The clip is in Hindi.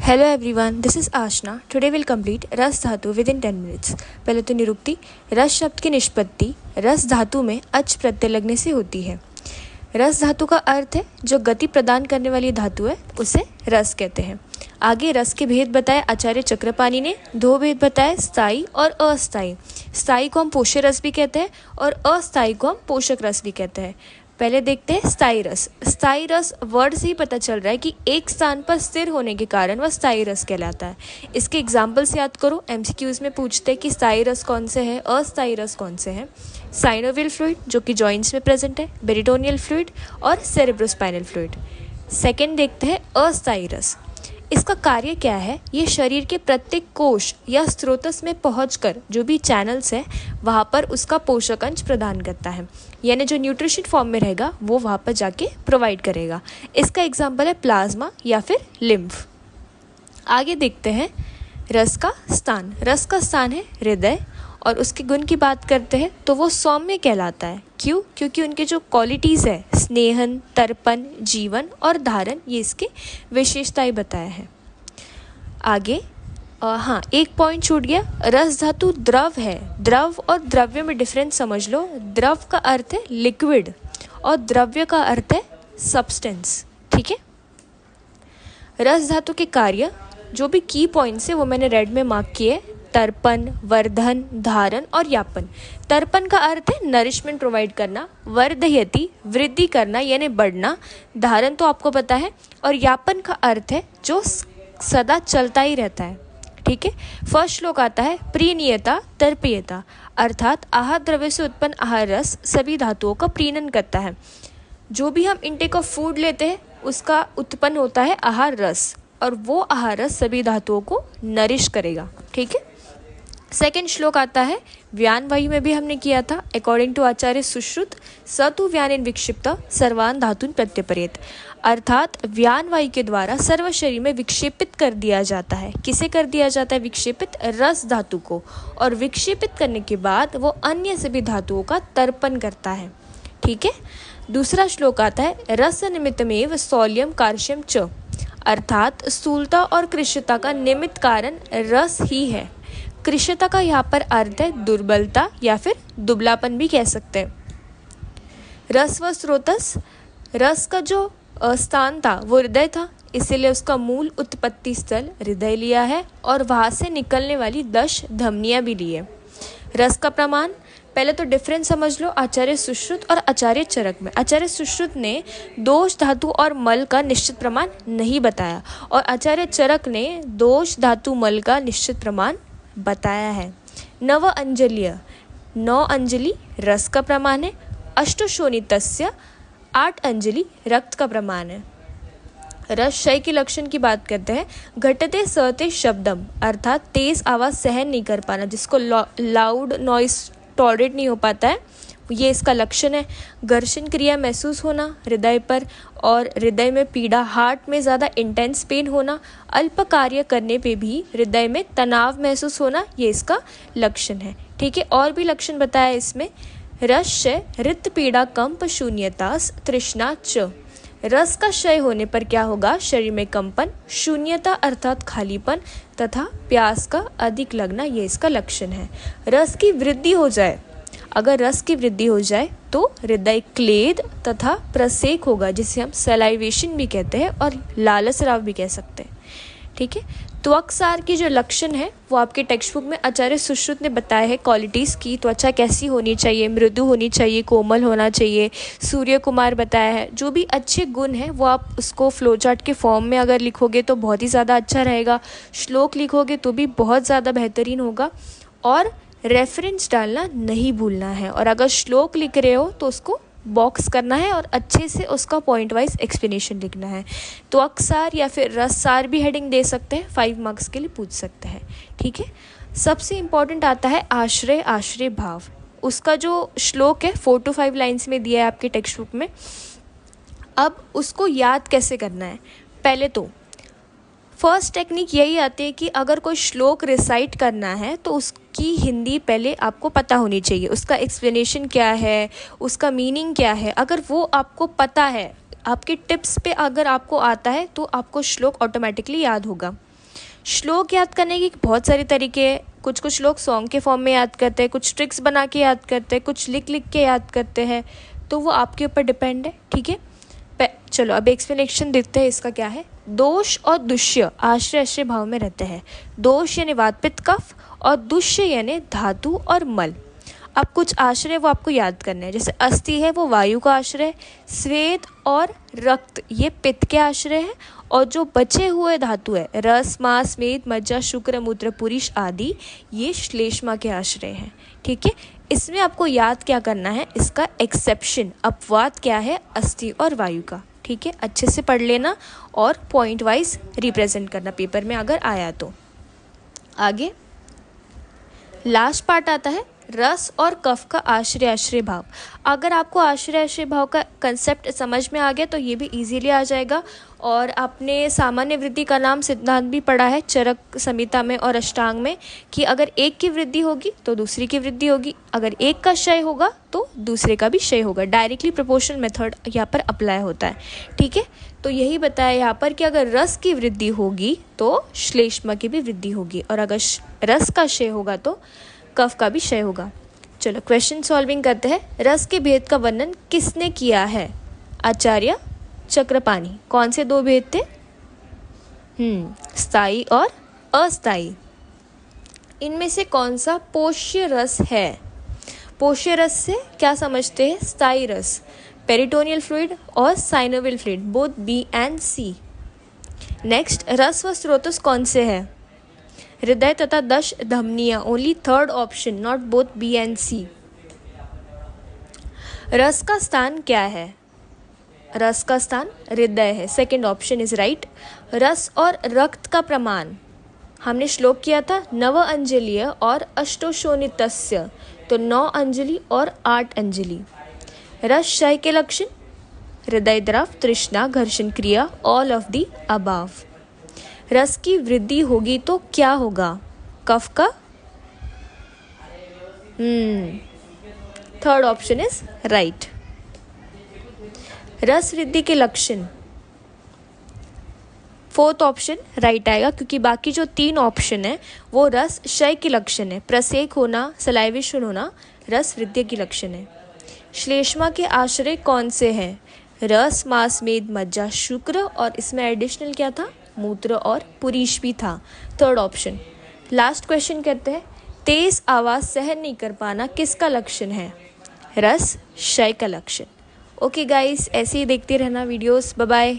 Hello everyone, this is Ashna. Today we'll complete रस धातु within 10 minutes. पहले तो निरुक्ति। रस शब्द की निष्पत्ति रस धातु में अच प्रत्यय लगने से होती है। रस धातु का अर्थ है जो गति प्रदान करने वाली धातु है उसे रस कहते हैं। आगे रस के भेद बताए आचार्य चक्रपाणि ने। दो भेद बताए, स्थायी और अस्थायी। स्थायी को हम पोष्य रस भी कहते हैं और अस्थायी को हम पोषक रस भी कहते हैं। पहले देखते हैं स्थायी रस। स्थायी रस वर्ड से ही पता चल रहा है कि एक स्थान पर स्थिर होने के कारण वह स्थायी रस कहलाता है। इसके एग्जाम्पल्स याद करो। एमसीक्यूज में पूछते हैं कि स्थायी रस कौन से है, अस्थायी रस कौन से हैं। साइनोवियल फ्लूइड जो कि जॉइंट्स में प्रेजेंट है, पेरिटोनियल फ्लूइड और सेरेब्रोस्पाइनल फ्लूइड। सेकेंड देखते हैं अस्थायी रस। इसका कार्य क्या है? ये शरीर के प्रत्येक कोश या स्रोतस में पहुंचकर जो भी चैनल्स है वहाँ पर उसका पोषक अंश प्रदान करता है, यानी जो न्यूट्रिशन फॉर्म में रहेगा वो वहाँ पर जाके प्रोवाइड करेगा। इसका एग्जाम्पल है प्लाज्मा या फिर लिम्फ। आगे देखते हैं रस का स्थान। रस का स्थान है हृदय और उसके गुण की बात करते हैं तो वो सौम्य कहलाता है। क्यों? क्योंकि उनके जो क्वालिटीज़ है, स्नेहन, तर्पण, जीवन और धारण, ये इसके विशेषताएं बताया है। आगे एक पॉइंट छूट गया। रस धातु द्रव है। द्रव और द्रव्य में डिफरेंस समझ लो। द्रव का अर्थ है लिक्विड और द्रव्य का अर्थ है सब्सटेंस। ठीक है। रस धातु के कार्य जो भी की पॉइंट्स है वो मैंने रेड में मार्क किए। तर्पण, वर्धन, धारण और यापन। तर्पण का अर्थ है नरिशमेंट प्रोवाइड करना। वर्धयति वृद्धि करना यानी बढ़ना। धारण तो आपको पता है। और यापन का अर्थ है जो सदा चलता ही रहता है। ठीक है। फर्स्ट श्लोक आता है प्रीनियता तर्पयता, अर्थात आहार द्रव्य से उत्पन्न आहार रस सभी धातुओं का प्रीणन करता है। जो भी हम इनटेक ऑफ फूड लेते हैं उसका उत्पन्न होता है आहार रस और वो आहार रस सभी धातुओं को नरिश करेगा। ठीक है। सेकेंड श्लोक आता है व्यान वायु में भी हमने किया था। अकॉर्डिंग टू आचार्य सुश्रुत स तु व्यान विक्षिप्त सर्वान धातुन प्रत्यपरेत, अर्थात व्यान वायु के द्वारा सर्व शरीर में विक्षेपित कर दिया जाता है। किसे कर दिया जाता है विक्षेपित? रस धातु को। और विक्षेपित करने के बाद वो अन्य सभी धातुओं का तर्पण करता है। ठीक है। दूसरा श्लोक आता है रस निमित्तमेव स्थौल्यम कार्श्यम च, अर्थात स्थूलता और कृशता का निमित्त कारण रस ही है। कृशता का यहाँ पर अर्थ है दुर्बलता या फिर दुबलापन भी कह सकते हैं। रस व स्रोतस। रस का जो स्थान था वो हृदय था, इसीलिए उसका मूल उत्पत्ति स्थल हृदय लिया है और वहाँ से निकलने वाली 10 धमनियाँ भी ली है। रस का प्रमाण पहले तो डिफरेंस समझ लो आचार्य सुश्रुत और आचार्य चरक में। आचार्य सुश्रुत ने दोष धातु और मल का निश्चित प्रमाण नहीं बताया और आचार्य चरक ने दोष धातु मल का निश्चित प्रमाण बताया है। नव अंजलिय 9 अंजलि रस का प्रमाण है। अष्टशोणितस्य 8 अंजलि रक्त का प्रमाण है। रस क्षय के लक्षण की बात करते हैं। घटते सहते शब्दम, अर्थात तेज आवाज सहन नहीं कर पाना, जिसको लाउड नॉइस टॉलरेट नहीं हो पाता है, ये इसका लक्षण है। घर्षण क्रिया महसूस होना हृदय पर और हृदय में पीड़ा, हार्ट में ज़्यादा इंटेंस पेन होना, अल्प कार्य करने पे भी हृदय में तनाव महसूस होना, ये इसका लक्षण है। ठीक है। और भी लक्षण बताया इसमें। रस हृत पीड़ा कंप शून्यतास तृष्णा च, रस का क्षय होने पर क्या होगा? शरीर में कंपन, शून्यता अर्थात खालीपन तथा प्यास का अधिक लगना, ये इसका लक्षण है। रस की वृद्धि हो जाए, अगर रस की वृद्धि हो जाए तो हृदय क्लेद तथा प्रसेक होगा, जिसे हम सलाइवेशन भी कहते हैं और लालसराव भी कह सकते हैं। ठीक है। त्वक्सार की जो लक्षण है वो आपके टेक्स्ट बुक में आचार्य सुश्रुत ने बताया है। क्वालिटीज़ की त्वचा कैसी होनी चाहिए? मृदु होनी चाहिए, कोमल होना चाहिए। सूर्य कुमार बताया है। जो भी अच्छे गुण हैं वो आप उसको फ्लो चार्ट के फॉर्म में अगर लिखोगे तो बहुत ही ज़्यादा अच्छा रहेगा। श्लोक लिखोगे तो भी बहुत ज़्यादा बेहतरीन होगा। और रेफरेंस डालना नहीं भूलना है। और अगर श्लोक लिख रहे हो तो उसको बॉक्स करना है और अच्छे से उसका पॉइंट वाइज एक्सप्लेनेशन लिखना है। तो अक्सार या फिर रससार भी हेडिंग दे सकते हैं, 5 मार्क्स के लिए पूछ सकते हैं। ठीक है। सबसे इम्पॉर्टेंट आता है आश्रय आश्रय भाव। उसका जो श्लोक है 4 to 5 लाइन्स में दिया है आपके टेक्स्ट बुक में। अब उसको याद कैसे करना है? पहले तो फर्स्ट टेक्निक यही आती है कि अगर कोई श्लोक रिसाइट करना है तो उसकी हिंदी पहले आपको पता होनी चाहिए। उसका एक्सप्लेनेशन क्या है, उसका मीनिंग क्या है, अगर वो आपको पता है, आपके टिप्स पे अगर आपको आता है तो आपको श्लोक ऑटोमेटिकली याद होगा। श्लोक याद करने के बहुत सारे तरीके हैं। कुछ लोग सॉन्ग के फॉर्म में याद करते हैं, कुछ ट्रिक्स बना के याद करते हैं, कुछ लिख के याद करते हैं, तो वो आपके ऊपर डिपेंड है। ठीक है, चलो अब एक्सप्लेनेशन देखते हैं इसका क्या है। दोष और दुष्य आश्रय आश्रय भाव में रहते हैं। दोष यानी वात पित्त कफ और दुष्य यानी धातु और मल। अब कुछ आश्रय वो आपको याद करने हैं, जैसे अस्थि है वो वायु का आश्रय, श्वेत और रक्त ये पित्त के आश्रय है, और जो बचे हुए धातु है रस मांस मेद मज्जा शुक्र मूत्र पुरीष आदि ये श्लेष्मा के आश्रय हैं। ठीक है, इसमें आपको याद क्या करना है, इसका एक्सेप्शन अपवाद क्या है, अस्थि और वायु का। ठीक है, अच्छे से पढ़ लेना और पॉइंट वाइज रिप्रेजेंट करना पेपर में अगर आया तो। आगे लास्ट पार्ट आता है रस और कफ का आश्रय आश्रय भाव। अगर आपको आश्रय आश्रय भाव का कंसेप्ट समझ में आ गया तो ये भी इजीली आ जाएगा। और आपने सामान्य वृद्धि का नाम सिद्धांत भी पढ़ा है चरक संहिता में और अष्टांग में, कि अगर एक की वृद्धि होगी तो दूसरी की वृद्धि होगी, अगर एक का क्षय होगा तो दूसरे का भी क्षय होगा। डायरेक्टली प्रोपोर्शनल मेथड यहाँ पर अप्लाई होता है। ठीक है, तो यही बताया यहाँ पर कि अगर रस की वृद्धि होगी तो श्लेष्मा की भी वृद्धि होगी, और अगर रस का क्षय होगा तो कफ का भी क्षय होगा। चलो क्वेश्चन सॉल्विंग करते हैं। रस के भेद का वर्णन किसने किया है, आचार्य चक्रपाणी। कौन से दो भेद थे, स्थायी और अस्थायी। इनमें से कौन सा पोष्य रस है, पोष्य रस से क्या समझते हैं, स्थायी रस, पेरिटोनियल फ्लूइड और synovial fluid, both B and C. Next, रस व स्रोतस कौन से है, हृदय तथा दश धमनियां, only third option, not both B and C. रस का स्थान क्या है, रस का स्थान हृदय है, सेकंड ऑप्शन इज राइट। रस और रक्त का प्रमाण, हमने श्लोक किया था नव अंजलिय और अष्टोशोनितस्य, तो 9 अंजलि और 8 अंजलि। रस क्षय के लक्षण, हृदय द्रव, तृष्णा, घर्षण क्रिया, ऑल ऑफ द अबाव। रस की वृद्धि होगी तो क्या होगा, कफ का, थर्ड ऑप्शन इज राइट। रस वृद्धि के लक्षण, फोर्थ ऑप्शन राइट आएगा, क्योंकि बाकी जो 3 ऑप्शन है वो रस क्षय के लक्षण है। प्रसेक होना, सलाइवेशन होना रस वृद्धि के लक्षण है। श्लेष्मा के आश्रय कौन से हैं, रस मांस मेद मज्जा शुक्र, और इसमें एडिशनल क्या था, मूत्र और पुरीष भी था, थर्ड ऑप्शन। लास्ट क्वेश्चन कहते हैं तेज आवाज सहन नहीं कर पाना किसका लक्षण है, रस क्षय का लक्षण। ओके गाइस, ऐसे ही देखते रहना वीडियोस। Bye bye.